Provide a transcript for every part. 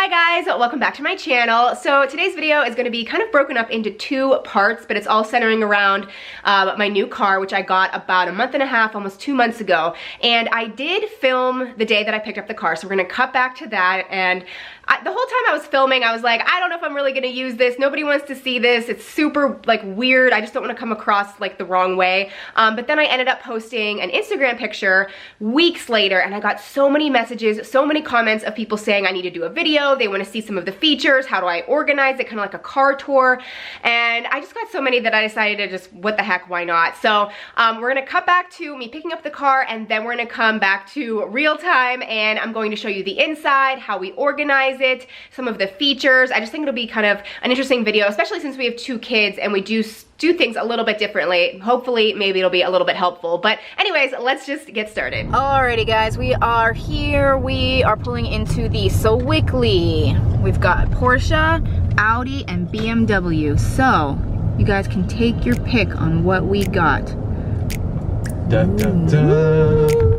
Hi guys, welcome back to my channel. So today's video is going to be kind of broken up into two parts, but it's all centering around my new car, which I got about a month and a half, almost 2 months ago. And I did film the day that I picked up the car, so we're going to cut back to that. And the whole time I was filming, I was like, I don't know if I'm really going to use this. Nobody wants to see this. It's super like weird. I just don't want to come across like the wrong way. But then I ended up posting an Instagram picture weeks later, and I got so many messages, so many comments of people saying I need to do a video. They want to see some of the features. How do I organize it? Kind of like a car tour. And I just got so many that I decided to just, what the heck, why not? So we're going to cut back to me picking up the car, and then we're going to come back to real time, and I'm going to show you the inside, how we organize it, some of the features. I just think it'll be kind of an interesting video, especially since we have 2 kids and we do things a little bit differently. Hopefully, maybe it'll be a little bit helpful. But anyways, let's just get started. Alrighty guys, we are here. We are pulling into the Sewickley. We've got Porsche, Audi, and BMW. So you guys can take your pick on what we got. Da, da, da.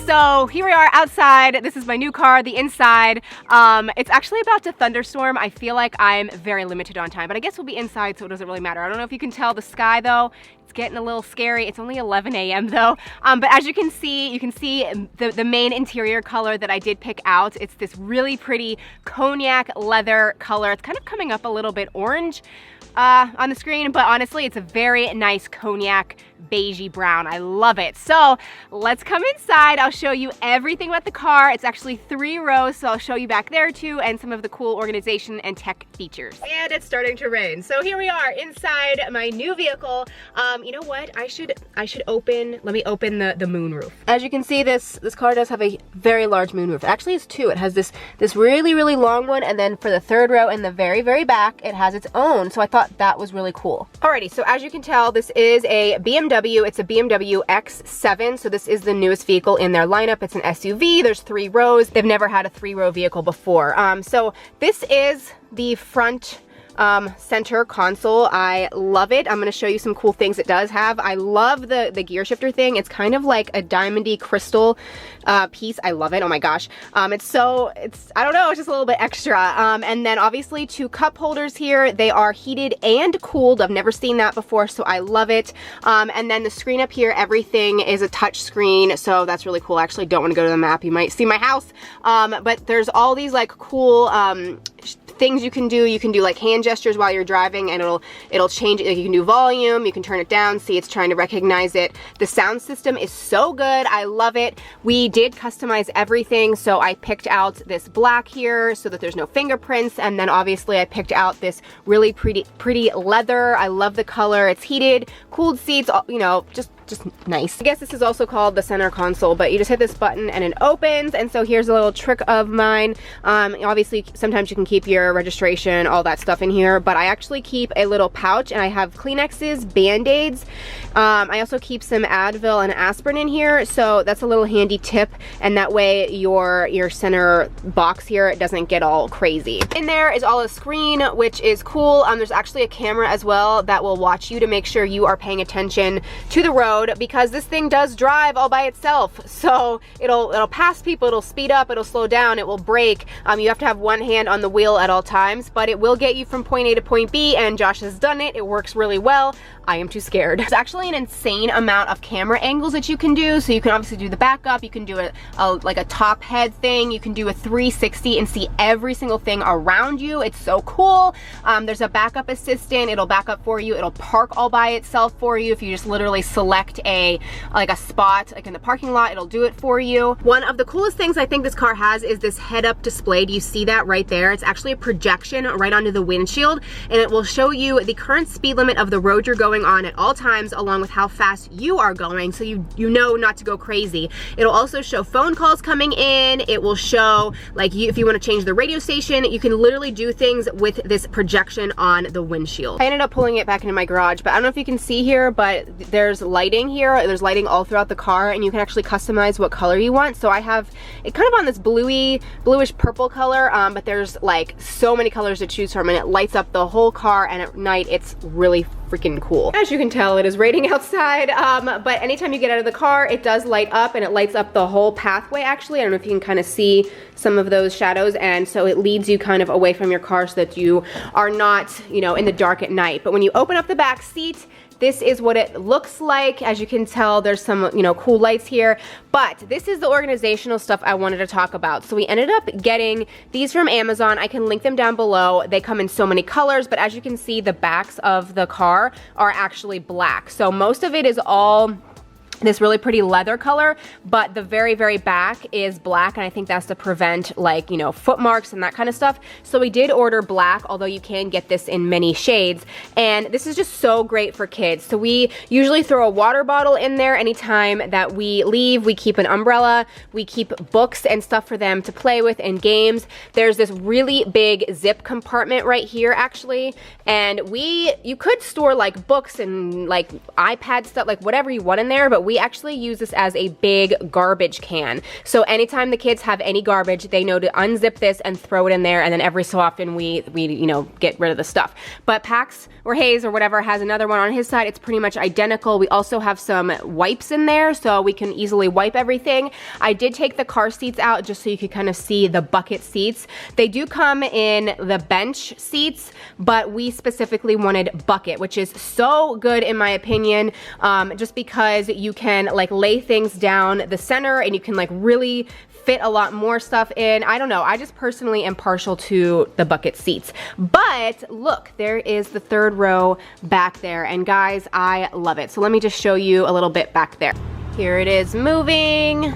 So here we are outside. This is my new car, the inside. It's actually about to thunderstorm. I feel like I'm very limited on time, but I guess we'll be inside, so it doesn't really matter. I don't know if you can tell the sky though. It's getting a little scary. It's only 11 a.m. though. But as you can see the main interior color that I did pick out. It's this really pretty cognac leather color. It's kind of coming up a little bit orange on the screen, but honestly, it's a very nice cognac beigey brown. I love it. So let's come inside. I'll show you everything about the car. It's actually 3 rows, so I'll show you back there too, and some of the cool organization and tech features. And it's starting to rain. So here we are inside my new vehicle. You know what? I should open, let me open the moonroof. As you can see, this car does have a very large moonroof. Actually, it's 2. It has this really, really long one, and then for the 3rd row in the very, very back, it has its own. So I thought that was really cool. Alrighty, so as you can tell, this is a BMW. It's a BMW X7, so this is the newest vehicle in their lineup. It's an SUV. There's 3 rows. They've never had a 3-row vehicle before. So this is the front center console. I love it. I'm going to show you some cool things it does have. I love the gear shifter thing. It's kind of like a diamondy crystal piece. I love it. Oh my gosh. I don't know, it's just a little bit extra. And then obviously 2 cup holders here. They are heated and cooled. I've never seen that before, so I love it. And then the screen up here, everything is a touch screen, so that's really cool. I actually don't want to go to the map. You might see my house. But there's all these like cool things you can do. You can do like hand gestures while you're driving, and it'll change it. Like, you can do volume, you can turn it down, see it's trying to recognize it. The sound system is so good. I love it. We did customize everything, so I picked out this black here so that there's no fingerprints, and then obviously I picked out this really pretty leather. I love the color. It's heated, cooled seats, you know, just nice. I guess this is also called the center console, but you just hit this button and it opens. And so here's a little trick of mine. Obviously sometimes you can keep your registration, all that stuff in here, but I actually keep a little pouch, and I have Kleenexes, Band-Aids. I also keep some Advil and aspirin in here, so that's a little handy tip, and that way your center box here, it doesn't get all crazy. In there is all a screen, which is cool. There's actually a camera as well that will watch you to make sure you are paying attention to the road, because this thing does drive all by itself. So it'll pass people, it'll speed up, it'll slow down, it will brake. You have to have one hand on the wheel at all times, but it will get you from point A to point B, and Josh has done it. It works really well. I am too scared. There's actually an insane amount of camera angles that you can do. So you can obviously do the backup, you can do like a top head thing, you can do a 360 and see every single thing around you. It's so cool. There's a backup assistant. It'll back up for you. It'll park all by itself for you if you just literally select select a spot like in the parking lot, it'll do it for you. One of the coolest things I think this car has is this head-up display. Do you see that right there? It's actually a projection right onto the windshield, and it will show you the current speed limit of the road you're going on at all times, along with how fast you are going, so you know not to go crazy. It'll also show phone calls coming in. It will show like if you want to change the radio station, you can literally do things with this projection on the windshield. I ended up pulling it back into my garage, but I don't know if you can see here, but there's lighting here. There's lighting all throughout the car, and you can actually customize what color you want. So I have it kind of on this bluish purple color, but there's like so many colors to choose from, and it lights up the whole car, and at night it's really freaking cool. As you can tell, it is raining outside, but anytime you get out of the car, it does light up, and it lights up the whole pathway actually. I don't know if you can kind of see some of those shadows, and so it leads you kind of away from your car so that you are not, you know, in the dark at night. But when you open up the back seat, this is what it looks like. As you can tell, there's some, you know, cool lights here, but this is the organizational stuff I wanted to talk about. So we ended up getting these from Amazon. I can link them down below. They come in so many colors, but as you can see, the backs of the car are actually black. So most of it is all this really pretty leather color, but the very, very back is black, and I think that's to prevent, like, you know, foot marks and that kind of stuff. So we did order black, although you can get this in many shades, and this is just so great for kids. So we usually throw a water bottle in there anytime that we leave. We keep an umbrella, we keep books and stuff for them to play with and games. There's this really big zip compartment right here actually, and you could store like books and like iPad stuff, like whatever you want in there, but we actually use this as a big garbage can. So anytime the kids have any garbage, they know to unzip this and throw it in there, and then every so often we you know, get rid of the stuff. But Pax or Hayes or whatever has another one on his side. It's pretty much identical. We also have some wipes in there, so we can easily wipe everything. I did take the car seats out just so you could kind of see the bucket seats. They do come in the bench seats, but we specifically wanted bucket, which is so good in my opinion, just because you can like lay things down the center, and you can like really fit a lot more stuff in. I don't know, I just personally am partial to the bucket seats. But look, there is the third row back there, and guys, I love it. So let me just show you a little bit back there. Here it is moving.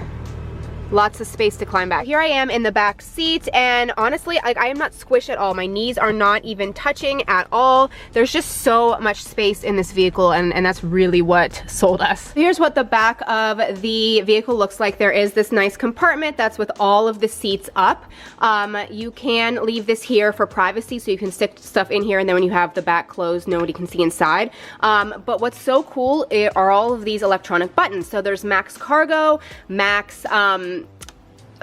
Lots of space to climb back. Here I am in the back seat, and honestly, like, I am not squished at all. My knees are not even touching at all. There's just so much space in this vehicle, and that's really what sold us. Here's what the back of the vehicle looks like. There is this nice compartment that's with all of the seats up. You can leave this here for privacy, so you can stick stuff in here, and then when you have the back closed, nobody can see inside. But what's so cool are all of these electronic buttons. So there's max cargo, max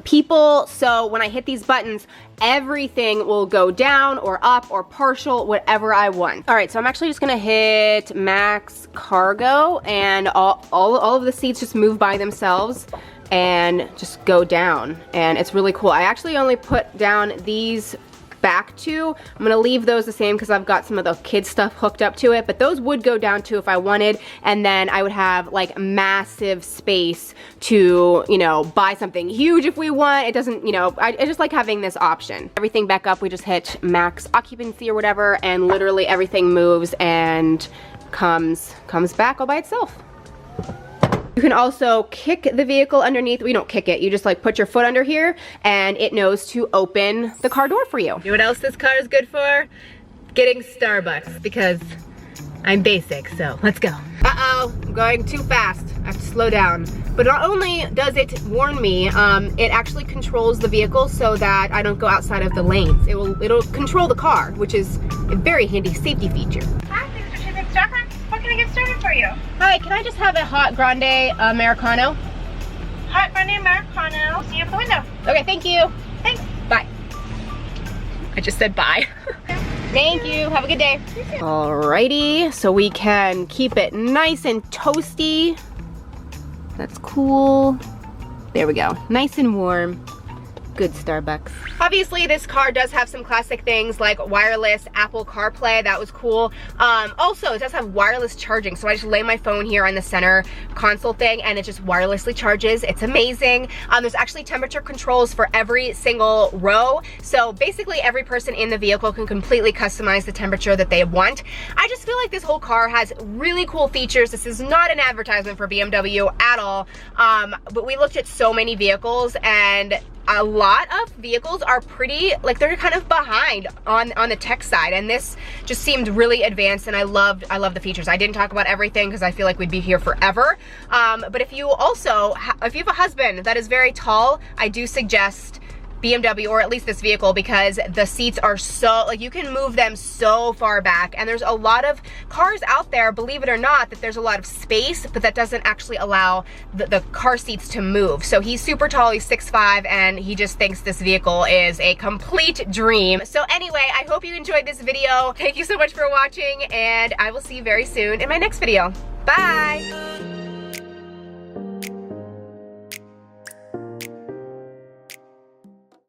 people, so when I hit these buttons, everything will go down or up or partial, whatever I want. All right, so I'm actually just gonna hit max cargo, and all of the seats just move by themselves and just go down, and it's really cool. I actually only put down these back two. I'm gonna leave those the same because I've got some of the kids stuff hooked up to it, but those would go down too if I wanted, and then I would have like massive space to, you know, buy something huge if we want. It doesn't, you know, I just like having this option. Everything back up, we just hit max occupancy or whatever, and literally everything moves and comes back all by itself. You can also kick the vehicle underneath. We don't kick it, you just like put your foot under here, and it knows to open the car door for you. You know what else this car is good for? Getting Starbucks, because I'm basic, so let's go. Uh-oh, I'm going too fast. I have to slow down. But not only does it warn me, it actually controls the vehicle so that I don't go outside of the lanes. It'll control the car, which is a very handy safety feature. Hi, thanks for choosing Starbucks. What can I get started for you? Hi, can I just have a hot grande Americano? Hot grande Americano. See you at the window. Okay, thank you. Thanks. Bye. I just said bye. Thank you, have a good day. Alrighty, so we can keep it nice and toasty. That's cool. There we go, nice and warm. Good Starbucks. Obviously, this car does have some classic things like wireless Apple CarPlay. That was cool. Also, it does have wireless charging. So I just lay my phone here on the center console thing and it just wirelessly charges. It's amazing. There's actually temperature controls for every single row. So basically, every person in the vehicle can completely customize the temperature that they want. I just feel like this whole car has really cool features. This is not an advertisement for BMW at all. But we looked at so many vehicles and a lot of vehicles are pretty, like they're kind of behind on the tech side, and this just seemed really advanced, and I love the features. I didn't talk about everything because I feel like we'd be here forever. But if you also, if you have a husband that is very tall, I do suggest BMW, or at least this vehicle, because the seats are so, like, you can move them so far back, and there's a lot of cars out there, believe it or not, that there's a lot of space, but that doesn't actually allow the car seats to move. So he's super tall, he's 6'5", and he just thinks this vehicle is a complete dream. So anyway, I hope you enjoyed this video. Thank you so much for watching, and I will see you very soon in my next video. Bye!